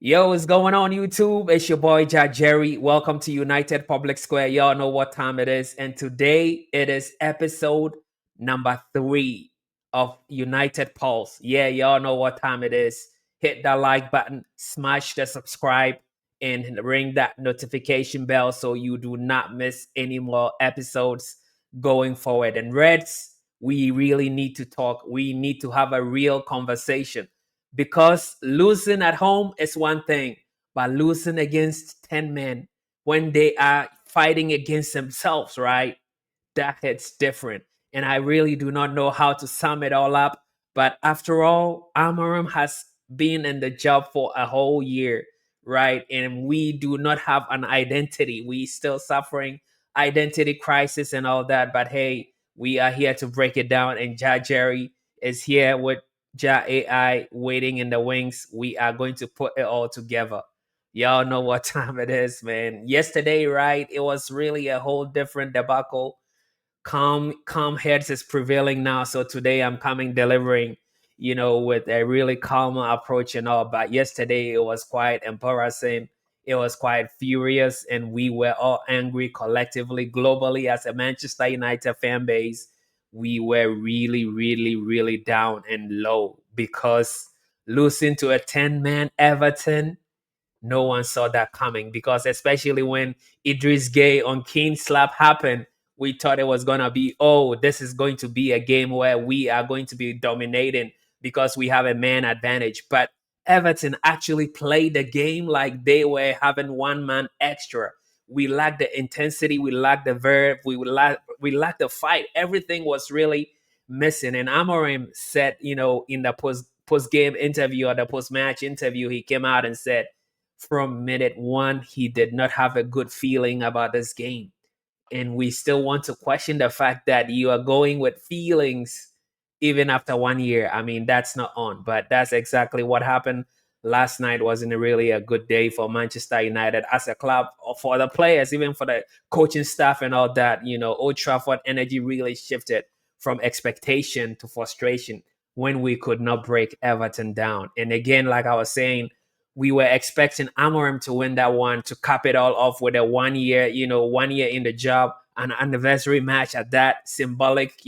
Yo, what's going on YouTube? It's your boy JAH-Jerry. Welcome to United Public Square. Y'all know what time it is. And today it is episode number 3 of United Pulse. Yeah, y'all know what time it is. Hit that like button, smash the subscribe, and ring that notification bell so you do not miss any more episodes going forward. And Reds, we really need to talk. We need to have a real conversation because losing at home is one thing, but losing against 10 men when they are fighting against themselves, right? That hits different. And I really do not know how to sum it all up. But after all, Amorim has been in the job for a whole year, right? And we do not have an identity. We still suffering identity crisis and all that. But hey, we are here to break it down. And JAH-Jerry is here with JAH-AI waiting in the wings. We are going to put it all together. Y'all know what time it is, man. Yesterday, right? It was really a whole different debacle. Calm heads is prevailing now. So today I'm coming delivering, with a really calm approach and all. But yesterday it was quite embarrassing. It was quite furious, and we were all angry collectively, globally, as a Manchester United fan base. We were really, really, really down and low because losing to a 10-man Everton, no one saw that coming, because especially when Idris Gay on Kane slap happened, we thought it was going to be, oh, this is going to be a game where we are going to be dominating because we have a man advantage. But Everton actually played the game like they were having one man extra. We lacked the intensity, we lacked the verve, we lacked the fight. Everything was really missing. And Amorim said, in the post game interview or the post match interview, he came out and said, from minute one, he did not have a good feeling about this game. And we still want to question the fact that you are going with feelings even after 1 year. I mean, that's not on, but that's exactly what happened. Last night wasn't really a good day for Manchester United as a club, or for the players, even for the coaching staff and all that. Old Trafford energy really shifted from expectation to frustration when we could not break Everton down. And again, like I was saying, we were expecting Amorim to win that one, to cap it all off with a 1 year, 1 year in the job, an anniversary match at that, symbolic,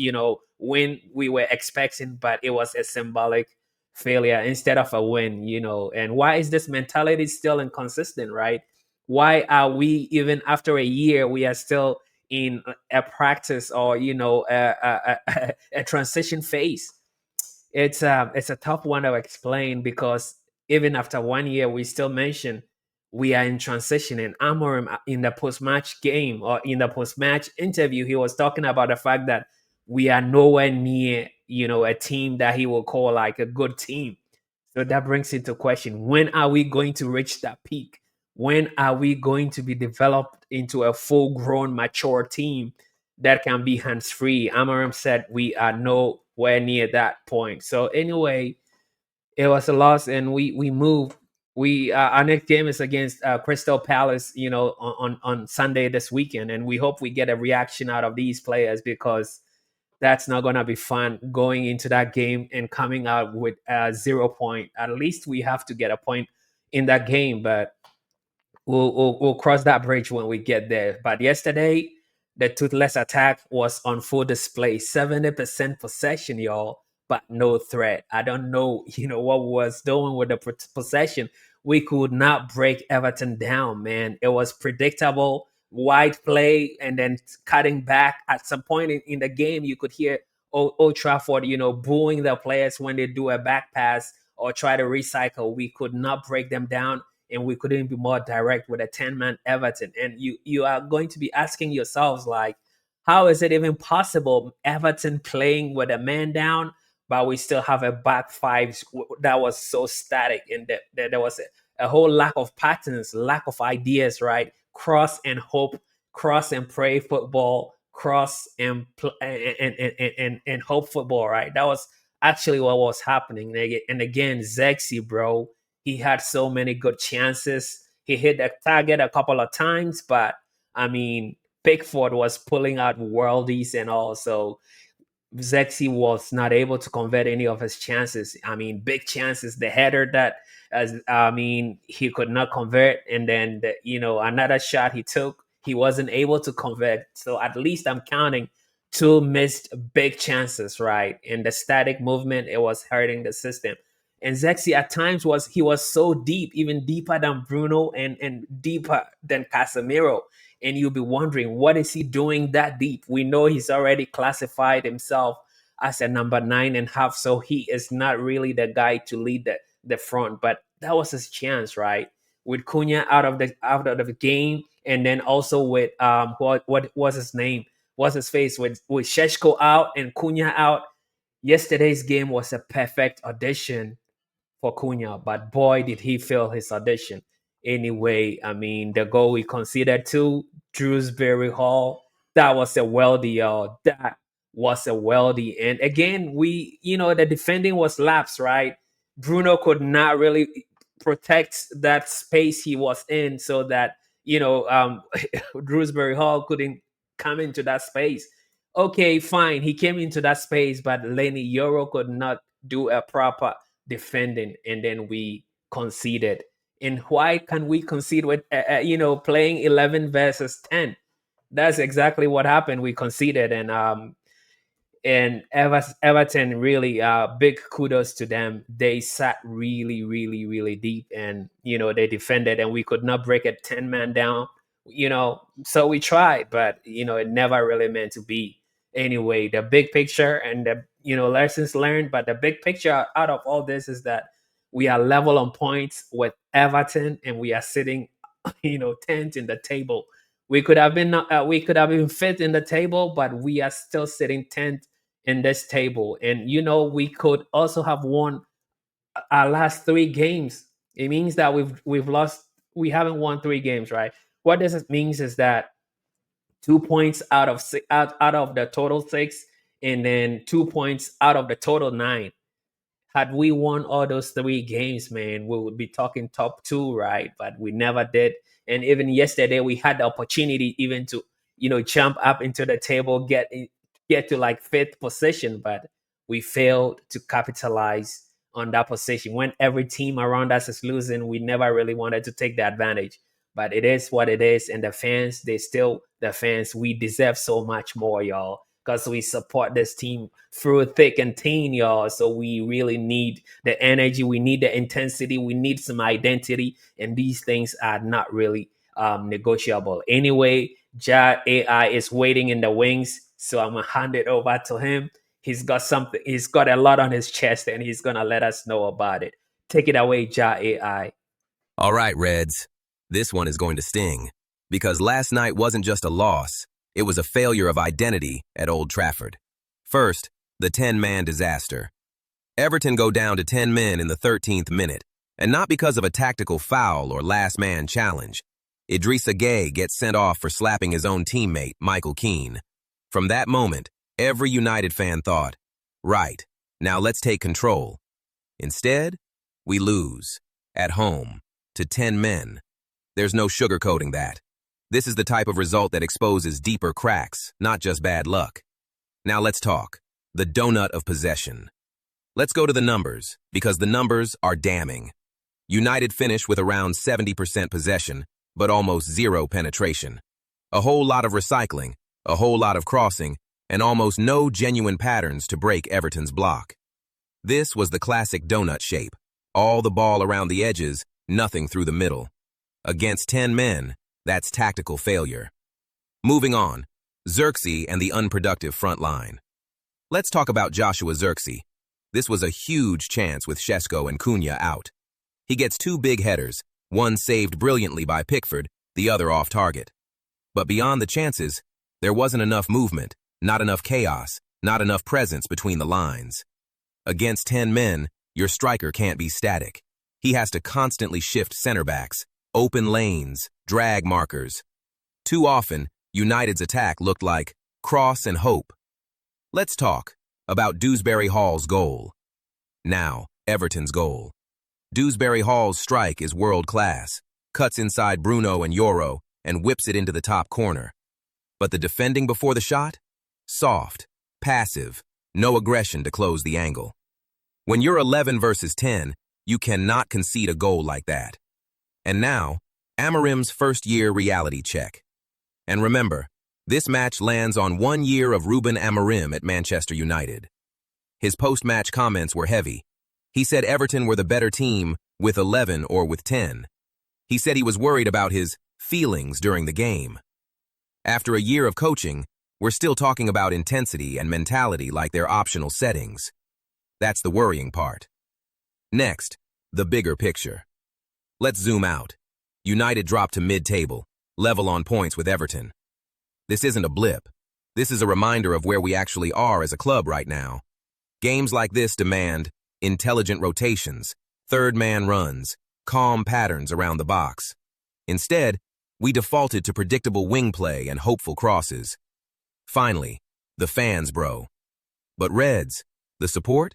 win we were expecting, but it was a symbolic failure instead of a win. And why is this mentality still inconsistent, right? Why are we, even after a year, we are still in a practice, or a transition phase? It's a tough one to explain, because even after 1 year, we still mention we are in transition. And Amorim, in the post match game, or in the post match interview, he was talking about the fact that we are nowhere near, a team that he will call like a good team. So that brings into question, when are we going to reach that peak? When are we going to be developed into a full grown, mature team that can be hands free? Amarim said we are nowhere near that point. So anyway, it was a loss, and we moved. Our next game is against Crystal Palace, on Sunday this weekend, and we hope we get a reaction out of these players, because that's not gonna be fun going into that game and coming out with a 0 point. At least we have to get a point in that game, but we'll cross that bridge when we get there. But yesterday, the toothless attack was on full display. 70% possession, y'all, but no threat. I don't know, what was doing with the possession. We could not break Everton down, man. It was predictable, wide play, and then cutting back. At some point in the game, you could hear Old Trafford, booing the players when they do a back pass or try to recycle. We could not break them down, and we couldn't be more direct with a 10-man Everton. And you are going to be asking yourselves, like, how is it even possible Everton playing with a man down, but we still have a back five that was so static, and there was a whole lack of patterns, lack of ideas, right? Cross and hope, cross and pray football, cross and hope football, right? That was actually what was happening. And again, Zirkzee, bro, he had so many good chances. He hit the target a couple of times, but I mean, Pickford was pulling out worldies and all. So Zirkzee was not able to convert any of his chances. I mean, big chances. The header that, as I mean, he could not convert, and then another shot he took, he wasn't able to convert. So at least I'm counting two missed big chances, right? And the static movement, it was hurting the system. And Zirkzee at times was so deep, even deeper than Bruno and deeper than Casemiro, and you'll be wondering, what is he doing that deep? We know he's already classified himself as a number 9.5, so he is not really the guy to lead the front. But that was his chance, right? With Cunha out of the game, and then also with what was his name? What's his face? With Sheshko out and Cunha out. Yesterday's game was a perfect audition for Cunha, but boy, did he fail his audition. Anyway, I mean, the goal we considered to Dewsbury-Hall, that was a weldy, y'all. That was a weldy. And again, the defending was lapsed, right? Bruno could not really protect that space he was in so that, Dewsbury-Hall couldn't come into that space. Okay, fine. He came into that space, but Lenny Euro could not do a proper defending, and then we conceded. And why can we concede with playing 11 versus 10? That's exactly what happened. We conceded, and Everton really big kudos to them. They sat really, really, really deep, and they defended, and we could not break a 10-man down. So we tried, but it never really meant to be. Anyway, the big picture and the lessons learned, but the big picture out of all this is that we are level on points with Everton, and we are sitting 10th in the table. We could have been fifth in the table, but we are still sitting 10th in this table. And we could also have won our last three games. It means that we haven't won three games, right? What this means is that 2 points out of out of the total six, and then 2 points out of the total nine. Had we won all those three games, man, we would be talking top two, right? But we never did. And even yesterday, we had the opportunity even to, jump up into the table, get to like fifth position, but we failed to capitalize on that position. When every team around us is losing, we never really wanted to take the advantage. But it is what it is, and the fans, they still the fans. We deserve so much more, y'all, because we support this team through thick and thin, y'all. So we really need the energy, we need the intensity, we need some identity, and these things are not really negotiable. Anyway, JAH-AI is waiting in the wings, so I'm gonna hand it over to him. He's got something. He's got a lot on his chest, and he's gonna let us know about it. Take it away, JAH-AI. All right, Reds. This one is going to sting, because last night wasn't just a loss, it was a failure of identity at Old Trafford. First, the 10-man disaster. Everton go down to 10 men in the 13th minute, and not because of a tactical foul or last-man challenge. Idrissa Gueye gets sent off for slapping his own teammate, Michael Keane. From that moment, every United fan thought, right, now let's take control. Instead, we lose, at home, to 10 men. There's no sugarcoating that. This is the type of result that exposes deeper cracks, not just bad luck. Now let's talk. The donut of possession. Let's go to the numbers, because the numbers are damning. United finished with around 70% possession, but almost zero penetration. A whole lot of recycling, a whole lot of crossing, and almost no genuine patterns to break Everton's block. This was the classic donut shape. All the ball around the edges, nothing through the middle. Against 10 men, that's tactical failure. Moving on, Zirkzee and the unproductive front line. Let's talk about Joshua Zirkzee. This was a huge chance with Šeško and Cunha out. He gets two big headers, one saved brilliantly by Pickford, the other off target. But beyond the chances, there wasn't enough movement, not enough chaos, not enough presence between the lines. Against 10 men, your striker can't be static. He has to constantly shift center backs, open lanes, drag markers. Too often, United's attack looked like cross and hope. Let's talk about Dewsbury-Hall's goal. Now, Everton's goal. Dewsbury-Hall's strike is world-class, cuts inside Bruno and Euro, and whips it into the top corner. But the defending before the shot? Soft, passive, No aggression to close the angle. When you're 11 versus 10, you cannot concede a goal like that. And now, Amorim's first-year reality check. And remember, this match lands on 1 year of Ruben Amorim at Manchester United. His post-match comments were heavy. He said Everton were the better team with 11 or with 10. He said he was worried about his feelings during the game. After a year of coaching, we're still talking about intensity and mentality like they're optional settings. That's the worrying part. Next, the bigger picture. Let's zoom out. United dropped to mid-table, level on points with Everton. This isn't a blip. This is a reminder of where we actually are as a club right now. Games like this demand intelligent rotations, third-man runs, calm patterns around the box. Instead, we defaulted to predictable wing play and hopeful crosses. Finally, the fans, bro. But Reds, the support?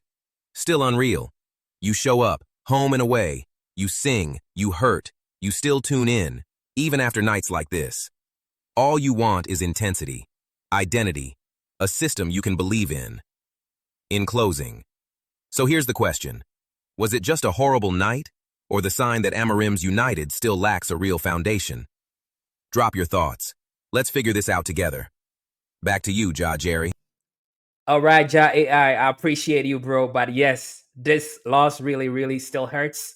Still unreal. You show up, home and away. You sing, you hurt, you still tune in, even after nights like this. All you want is intensity, identity, a system you can believe in. In closing, so here's the question. Was it just a horrible night, or the sign that Amorim's United still lacks a real foundation? Drop your thoughts. Let's figure this out together. Back to you, JAH-Jerry. All right, JAH-AI, I appreciate you, bro. But yes, this loss really, really still hurts.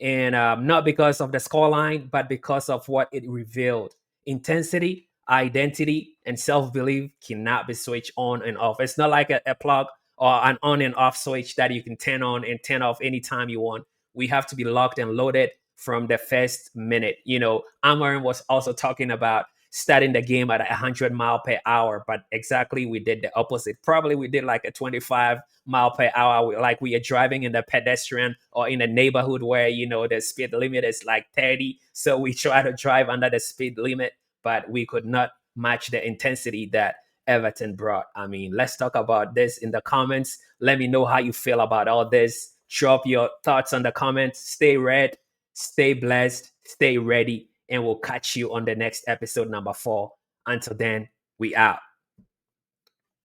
And not because of the scoreline, but because of what it revealed. Intensity, identity, and self-belief cannot be switched on and off. It's not like a plug or an on and off switch that you can turn on and turn off anytime you want. We have to be locked and loaded from the first minute. You know, Amorim was also talking about starting the game at 100 mile per hour, but exactly we did the opposite. Probably we did like a 25 mile per hour, like we are driving in the pedestrian or in a neighborhood where, you know, the speed limit is like 30. So we try to drive under the speed limit, but we could not match the intensity that Everton brought. I mean, let's talk about this in the comments. Let me know how you feel about all this. Drop your thoughts on the comments. Stay red, stay blessed, stay ready, and we'll catch you on the next episode number 4. Until then, we out.